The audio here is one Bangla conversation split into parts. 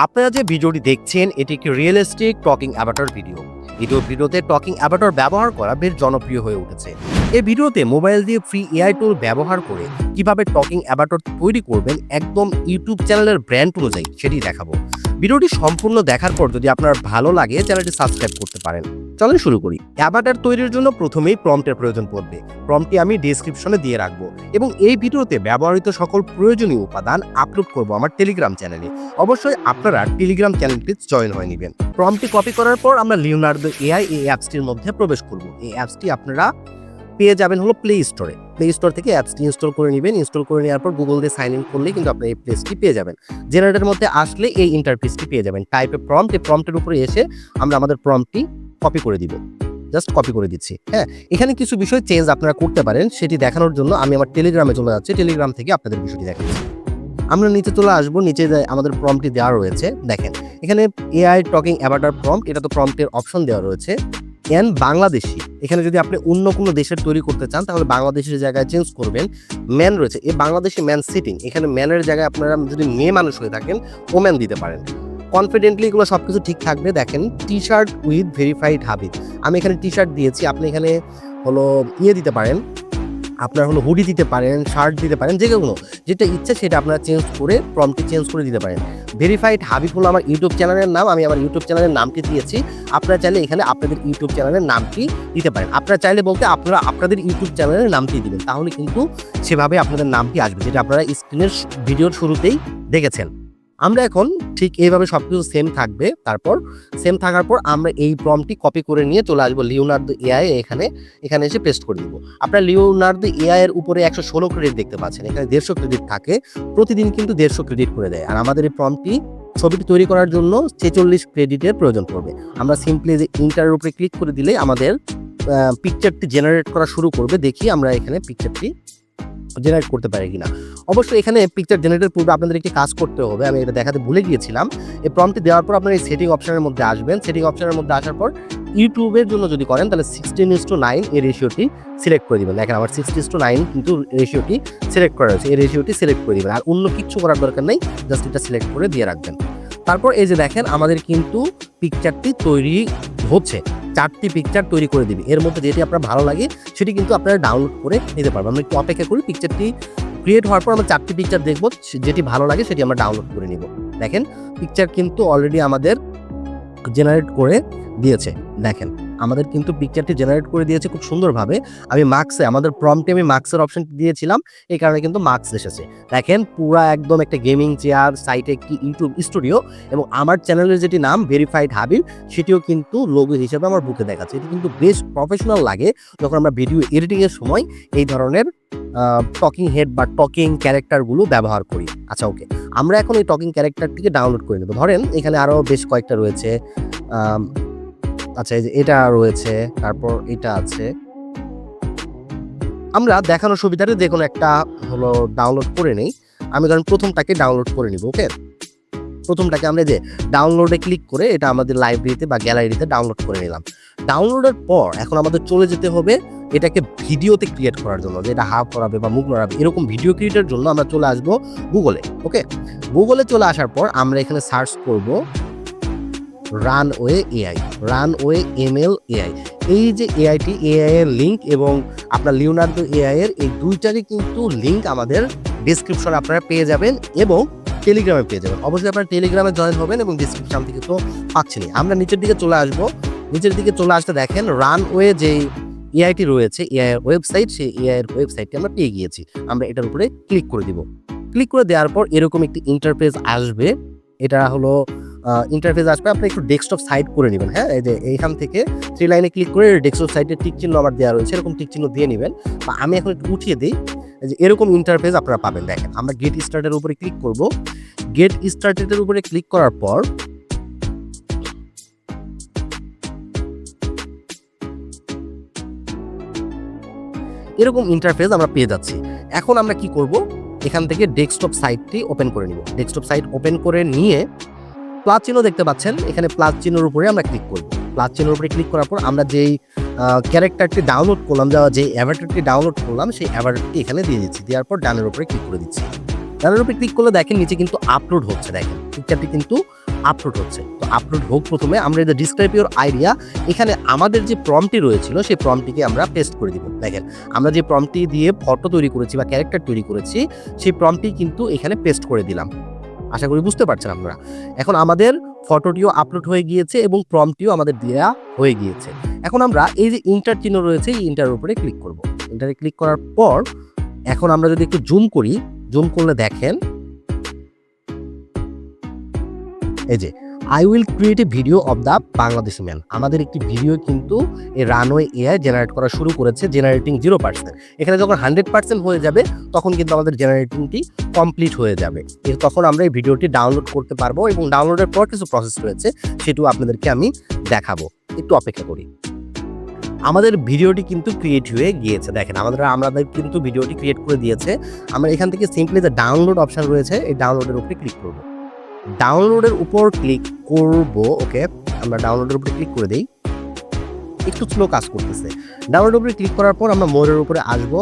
আপনারা যে ভিডিওটি দেখছেন এটি একটি রিয়েলিস্টিক টকিং অ্যাভাটার ভিডিও। ভিডিওতে টকিং অ্যাভাটার ব্যবহার করা বেশ জনপ্রিয় হয়ে উঠেছে। এই ভিডিওতে মোবাইল দিয়ে ফ্রি এআই টুল ব্যবহার করে কিভাবে টকিং অ্যাভাটার তৈরি করবেন একদম ইউটিউব চ্যানেলের ব্র্যান্ড অনুযায়ী সেটি দেখাবো। ভিডিওটি সম্পূর্ণ দেখার পর যদি আপনার ভালো লাগে চ্যানেলটি সাবস্ক্রাইব করতে পারেন। চলেন শুরু করি। অ্যাভাটার তৈরির জন্য প্রথমেই প্রম্পটের প্রয়োজন পড়বে। প্রম্পটটি আমি ডেসক্রিপশনে দিয়ে রাখবো এবং এই ভিডিওতে ব্যবহৃত সকল প্রয়োজনীয় উপাদান আপলোড করব আমার টেলিগ্রাম চ্যানেলে। অবশ্যই আপনারা টেলিগ্রাম চ্যানেলটি জয়েন হয়ে নেবেন। প্রম্পটটি কপি করার পর আমরা লিওনার্দো এআই এই অ্যাপসটির মধ্যে প্রবেশ করব। এই অ্যাপসটি আপনারা পেয়ে যাবেন হলো প্লে স্টোর থেকে অ্যাপসটি ইনস্টল করে নেবেন। ইনস্টল করে নেওয়ার পর গুগল দিয়ে সাইন ইন করলেই কিন্তু আপনি এই প্লেসটি পেয়ে যাবেন। জেনারেটরের মধ্যে আসলে এই ইন্টারফেসটি পেয়ে যাবেন। টাইপে প্রম্পট, এই প্রম্পটের উপরে এসে আমরা আমাদের প্রম্পটটি কপি করে দিব। জাস্ট কপি করে দিচ্ছি। হ্যাঁ, এখানে কিছু বিষয় চেঞ্জ আপনারা করতে পারেন, সেটি দেখানোর জন্য আমি আমার টেলিগ্রামে চলে যাচ্ছি। টেলিগ্রাম থেকে আপনাদের বিষয়টি দেখাচ্ছি। আমরা নিচে চলে আসবো। নিচে আমাদের প্রম্পটটি দেওয়া রয়েছে। দেখেন এখানে এআই টকিং অ্যাভাটার প্রম্পট, এটা তো প্রম্পটের অপশন দেওয়া রয়েছে। বাংলাদেশি, এখানে যদি আপনি অন্য কোনো দেশের তৈরি করতে চান তাহলে বাংলাদেশের জায়গায় চেঞ্জ করবেন। ম্যান রয়েছে, এই বাংলাদেশি ম্যান সিটিং, এখানে ম্যানের জায়গায় আপনারা যদি মেয়ে মানুষ হয়ে থাকেন ওম্যান দিতে পারেন। কনফিডেন্টলি এগুলো সব কিছু ঠিক থাকবে। দেখেন T shirt with verified Habib, আমি এখানে টি শার্ট দিয়েছি। আপনি এখানে হলো দিতে পারেন, আপনার হলো হুডি দিতে পারেন, শার্ট দিতে পারেন, যেটা ইচ্ছা সেটা আপনারা চেঞ্জ করে প্রম্পটটি চেঞ্জ করে দিতে পারেন। ভেরিফাইড হাবিব হলো আমার ইউটিউব চ্যানেলের নাম, আমি আমার ইউটিউব চ্যানেলের নামটি দিয়েছি। আপনারা চাইলে এখানে আপনাদের ইউটিউব চ্যানেলের নামটি দিতে পারেন। আপনারা চাইলে বলতে আপনারা আপনাদের ইউটিউব চ্যানেলের নামটি দিবেন, তাহলে কিন্তু সেভাবে আপনাদের নামটি আসবে, যেটা আপনারা স্ক্রিনের ভিডিওর শুরুতেই দেখেছেন। আমরা এখন ঠিক এইভাবে সবকিছু সেম থাকবে। তারপর সেম থাকার পর আমরা এই প্রম্পটটি কপি করে নিয়ে চলে আসবো লিওনার্দো এআই, এখানে এসে পেস্ট করে দিব। আপনার লিওনার্দো এআই এর উপরে 116 ক্রেডিট দেখতে পাচ্ছেন। এখানে 150 ক্রেডিট থাকে, প্রতিদিন কিন্তু 150 ক্রেডিট করে দেয়। আর আমাদের এই প্রম্পটটি ছবিটি তৈরি করার জন্য 46 ক্রেডিটের প্রয়োজন পড়বে। আমরা সিম্পলি যে ইন্টারের উপরে ক্লিক করে দিলেই আমাদের পিকচারটি জেনারেট করা শুরু করবে। দেখি আমরা এখানে পিকচারটি জেনারেট করতে পারি কিনা। অবশ্যই এখানে পিকচার জেনারেটের পূর্বে আপনাদের একটি কাজ করতে হবে, আমি এটা দেখাতে ভুলে গিয়েছিলাম। এই প্রম্পটটি দেওয়ার পর আপনারা এই সেটিং অপশনের মধ্যে আসবেন। সেটিং অপশনের মধ্যে আসার পর ইউটিউবের জন্য যদি করেন তাহলে 16:9 এই রেশিওটি সিলেক্ট করে দিবেন। দেখেন আমার 16:9 কিন্তু রেশিওটি সিলেক্ট করা রয়েছে, এই রেশিওটি সিলেক্ট করে দিবেন। আর অন্য কিছু করার দরকার নেই, জাস্ট এটা সিলেক্ট করে দিয়ে রাখবেন। তারপর এই যে দেখেন আমাদের কিন্তু পিকচারটি তৈরি হচ্ছে। 4টি পিকচার তৈরি করে দিবি, এর মধ্যে যেটি আপনার ভালো লাগে সেটি কিন্তু আপনারা ডাউনলোড করে নিতে পারবেন। আমরা একটু অপেক্ষা করি, পিকচারটি ক্রিয়েট হওয়ার পর আমরা 4টি পিকচার দেখবো, যেটি ভালো লাগে সেটি আমরা ডাউনলোড করে নিব। দেখেন পিকচার কিন্তু অলরেডি আমাদের জেনারেট করে দিয়েছে। দেখেন আমাদের কিন্তু পিকচারটি জেনারেট করে দিয়েছে খুব সুন্দরভাবে। আমি আমাদের প্রম্পটে আমি মার্কসের অপশন দিয়েছিলাম, এই কারণে কিন্তু মার্কস এসেছে। দেখেন পুরা একদম একটা গেমিং চেয়ার, সাইটে একটি ইউটিউব স্টুডিও এবং আমার চ্যানেলের যেটি নাম ভেরিফাইড হাবিব সেটিও কিন্তু লোগো হিসেবে আমার বুকে দেখাচ্ছে। এটি কিন্তু বেশ প্রফেশনাল লাগে যখন আমরা ভিডিও এডিটিংয়ের সময় এই ধরনের টকিং হেড বা টকিং ক্যারেক্টারগুলো ব্যবহার করি। আচ্ছা ওকে, আমরা এখন এই টকিং ক্যারেক্টারটিকে ডাউনলোড করে নেব। ধরেন এখানে আরও বেশ কয়েকটা রয়েছে। আচ্ছা এই যে এটা রয়েছে, তারপর এটা আছে। আমরা দেখানোর সুবিধাতে যে কোনো একটা হলো ডাউনলোড করে নেই। আমি ধরেন প্রথমটাকে ডাউনলোড করে নিব। ওকে, প্রথমটাকে আমরা যে ডাউনলোডে ক্লিক করে এটা আমাদের লাইব্রেরিতে বা গ্যালারিতে ডাউনলোড করে নিলাম। ডাউনলোডের পর এখন আমাদের চলে যেতে হবে এটাকে ভিডিওতে ক্রিয়েট করার জন্য, যে এটা হাফ করাবে বা মুখ নড়াবে এরকম ভিডিও ক্রিয়েটের জন্য আমরা চলে আসবো গুগলে। ওকে, গুগলে চলে আসার পর আমরা এখানে সার্চ করব রানওয়ে ML AI। এই যে এআইটি, এআই এর লিঙ্ক এবং আপনার লিওনার্দো এআই এর এই দুইটারই কিন্তু লিঙ্ক আমাদের ডেসক্রিপশনে আপনারা পেয়ে যাবেন এবং টেলিগ্রামে পেয়ে যাবেন। অবশ্যই আপনারা টেলিগ্রামে জয়েন হবেন এবং ডিসক্রিপশন থেকে তো পাচ্ছেনই। আমরা নিচের দিকে চলে আসবো। নিচের দিকে চলে আসতে দেখেন রানওয়ে যে এআইটি রয়েছে, এআই এর ওয়েবসাইট, সেই এআই এর ওয়েবসাইটটি আমরা পেয়ে গিয়েছি। আমরা এটার উপরে ক্লিক করে দিব। ক্লিক করে দেওয়ার পর এরকম একটি ইন্টারফেস আসবে। এটা হলো ইন্টারফেস আসবে, আপনি একটু ডেস্কটপ সাইড করে নেবেন। হ্যাঁ, এই যে এইখান থেকে 3 লাইনে ক্লিক করে ডেস্কটপ সাইডে টিক চিহ্ন আবার দেওয়া রয়েছে, এরকম টিক চিহ্ন দিয়ে নেবেন। বা আমি এখন একটু উঠিয়ে দিই, যে এরকম ইন্টারফেস আপনারা পাবেন। দেখেন আমরা গেট স্টার্টের উপরে ক্লিক করব। গেট স্টার্টের উপরে ক্লিক করার পর এরকম ইন্টারফেস আমরা পেয়ে যাচ্ছি। এখন আমরা কি করব, এখান থেকে ডেস্কটপ সাইটটি ওপেন করে নিব। ডেস্কটপ সাইট ওপেন করে নিয়ে প্লাস চিহ্ন দেখতে পাচ্ছেন, এখানে প্লাস চিহ্নের উপরে আমরা ক্লিক করব। প্লাস চিহ্নের উপরে ক্লিক করার পর আমরা যেই ক্যারেক্টারটি ডাউনলোড করলাম, যে অ্যাভাটারটি ডাউনলোড করলাম সেই অ্যাভাটারটি এখানে দিয়ে দিচ্ছি। দেওয়ার পর ডানের উপরে ক্লিক করে দিচ্ছি। ডানের উপরে ক্লিক করলে দেখেন নিচে কিন্তু আপলোড হচ্ছে। দেখেন পিকচারটি কিন্তু আপলোড হচ্ছে। তো আপলোড হোক প্রথমে আমরা এই যে ডিসক্রাইব ইউর আইডিয়া, এখানে আমাদের যে প্রম্পটটি রয়েছিল সেই প্রম্পটটিকে আমরা পেস্ট করে দিব। দেখেন আমরা যে প্রম্পটটি দিয়ে ফটো তৈরি করেছি বা ক্যারেক্টার তৈরি করেছি সেই প্রম্পটটি কিন্তু এখানে পেস্ট করে দিলাম। আশা করি বুঝতে পারছেন আপনারা। এখন আমাদের ফটোটিও আপলোড হয়ে গিয়েছে এবং প্রম্পটটিও আমাদের দেয়া হয়ে গিয়েছে। এখন আমরা এই যে ইন্টার চিহ্ন রয়েছে এই ইন্টারের উপরে ক্লিক করব। ইন্টারে ক্লিক করার পর এখন আমরা যদি একটু জুম করি, জুম করলে দেখেন এই যে I will create a video of the Bangladeshi man, আমাদের একটি ভিডিও কিন্তু এই রানওয়ে এআই জেনারেট করা শুরু করেছে, জেনারেটিং 0%। এখানে যখন 100% হয়ে যাবে তখন কিন্তু আমাদের জেনারেটিংটি কমপ্লিট হয়ে যাবে। তখন আমরা এই ভিডিওটি ডাউনলোড করতে পারবো এবং ডাউনলোডের পর কিছু প্রসেস রয়েছে সেটাও আপনাদেরকে আমি দেখাবো, একটু অপেক্ষা করি। আমাদের ভিডিওটি কিন্তু ক্রিয়েট হয়ে গিয়েছে। দেখেন আমাদের কিন্তু ভিডিওটি ক্রিয়েট করে দিয়েছে। আমরা এখান থেকে সিম্পলি যে ডাউনলোড অপশন রয়েছে এই ডাউনলোডের উপরে ক্লিক করব। ডাউনলোডের উপর ক্লিক করব, ওকে আমরা ডাউনলোডের উপরে ক্লিক করে দেই। একটু স্লো কাজ করতেছে। ডাউনলোডের উপরে ক্লিক করার পর আমরা মোরের উপরে আসবো।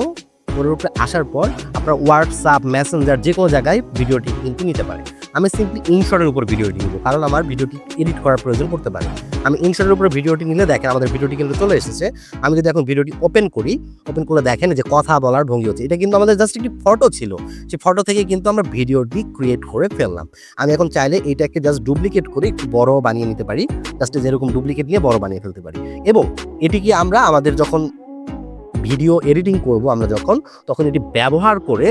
মোরের উপরে আসার পর আপনার হোয়াটসঅ্যাপ, মেসেঞ্জার যে কোনো জায়গায় ভিডিওটি কিন্তু নিতে পারে। আমি সিম্পলি ইনশটের উপর ভিডিওটি নিব, কারণ আমার ভিডিওটি এডিট করার প্রয়োজন পড়তে পারে। আমি ইনশটের উপরে ভিডিওটি নিলে দেখেন আমাদের ভিডিওটি কিন্তু চলে এসেছে। আমি যদি এখন ভিডিওটি ওপেন করি, ওপেন করে দেখেন যে কথা বলার ভঙ্গি হচ্ছে। এটা কিন্তু আমাদের জাস্ট একটি ফটো ছিল, সেই ফটো থেকে কিন্তু আমরা ভিডিওটি ক্রিয়েট করে ফেললাম। আমি এখন চাইলে এইটাকে জাস্ট ডুপ্লিকেট করে একটু বড় বানিয়ে নিতে পারি, জাস্ট যেরকম ডুপ্লিকেট নিয়ে বড় বানিয়ে ফেলতে পারি। এবং এটিকে আমরা আমাদের যখন ভিডিও এডিটিং করব আমরা তখন এটি ব্যবহার করে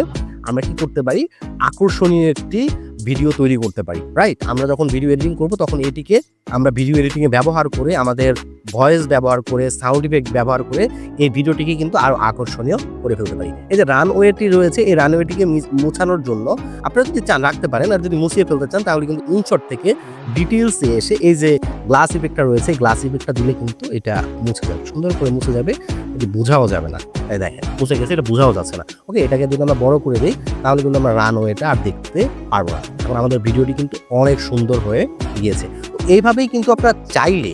আমরা কি করতে পারি, আকর্ষণীয় একটি ভিডিও তৈরি করতে পারি, রাইট? আমরা যখন ভিডিও এডিটিং করব তখন এটিকে আমরা ভিডিও এডিটিংয়ে ব্যবহার করে আমাদের ভয়েস ব্যবহার করে সাউন্ড ইফেক্ট ব্যবহার করে এই ভিডিওটিকে কিন্তু আরও আকর্ষণীয় করে ফেলতে পারি। এই যে রানওয়েটি রয়েছে এই রানওয়েটিকে মোছানোর জন্য আপনারা যদি চান রাখতে পারেন, আর যদি মুছিয়ে ফেলতে চান তাহলে কিন্তু ইনশট থেকে ডিটেলসে এসে এই যে গ্লাস ইফেক্টটা রয়েছে এই গ্লাস ইফেক্টটা দিলে কিন্তু এটা মুছে যাবে, সুন্দর করে মুছে যাবে, এটি বোঝাও যাবে না। এই দেখেন মুছে গেছে, এটা বোঝাও যাচ্ছে না। ওকে, এটাকে যদি আমরা বড় করে দিই তাহলে কিন্তু আমরা রানওয়েটা আর দেখতে পারবো না। এখন আমাদের ভিডিওটি কিন্তু অনেক সুন্দর হয়ে গিয়েছে। তো এইভাবেই কিন্তু আপনারা চাইলে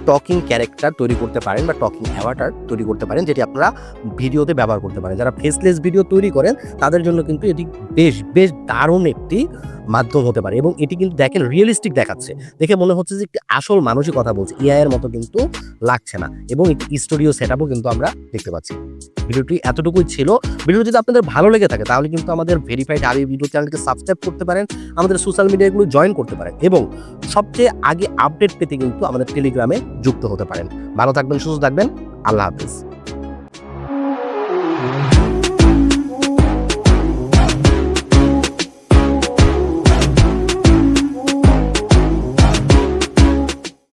টকিং ক্যারেক্টার তৈরি করতে পারেন বা টকিং অ্যাভাটার তৈরি করতে পারেন, যেটি আপনারা ভিডিওতে ব্যবহার করতে পারেন। যারা ফেসলেস ভিডিও তৈরি করেন তাদের জন্য কিন্তু এটি বেশ দারুণ একটি মাধ্যম হতে পারে। এবং এটি কিন্তু দেখেন রিয়েলিস্টিক দেখাচ্ছে, দেখে মনে হচ্ছে যে একটি আসল মানুষই কথা বলছে, এআই এর মতো কিন্তু লাগছে না। এবং একটি স্টুডিও সেটআপও কিন্তু আমরা দেখতে পাচ্ছি। ভিডিওটি এতটুকুই ছিল। ভিডিও যদি আপনাদের ভালো লেগে থাকে তাহলে কিন্তু আমাদের ভেরিফাইড আরবি ভিডিও চ্যানেলকে সাবস্ক্রাইব করতে পারেন, আমাদের সোশ্যাল মিডিয়াগুলো জয়েন করতে পারেন এবং সবচেয়ে আগে আপডেট পেতে কিন্তু আমাদের টেলিগ্রামে যুক্ত হতে পারেন। ভালো থাকবেন, সুস্থ থাকবেন, আল্লাহ হাফেজ।